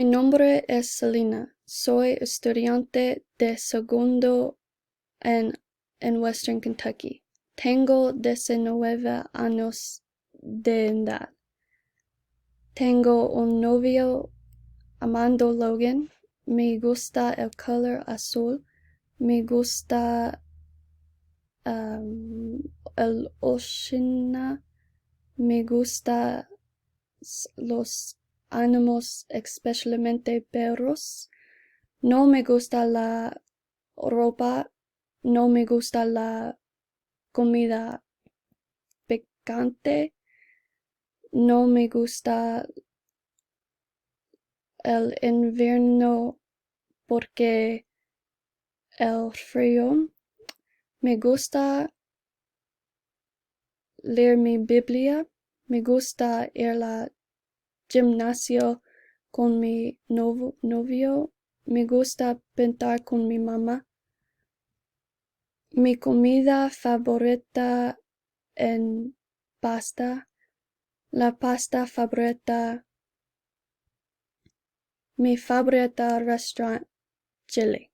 Mi nombre es Selena. Soy estudiante de segundo en, en Western Kentucky. Tengo 19 años de edad. Tengo un novio amando Logan. Me gusta el color azul. Me gusta el ocean. Me gusta los animales, especialmente perros. No me gusta la ropa, no me gusta la comida picante, no me gusta el invierno porque el frío. Me gusta leer mi Biblia, me gusta ir al gimnasio con mi novio, me gusta pintar con mi mamá. Mi comida favorita en pasta, la pasta favorita, mi favorita restaurant, Chile.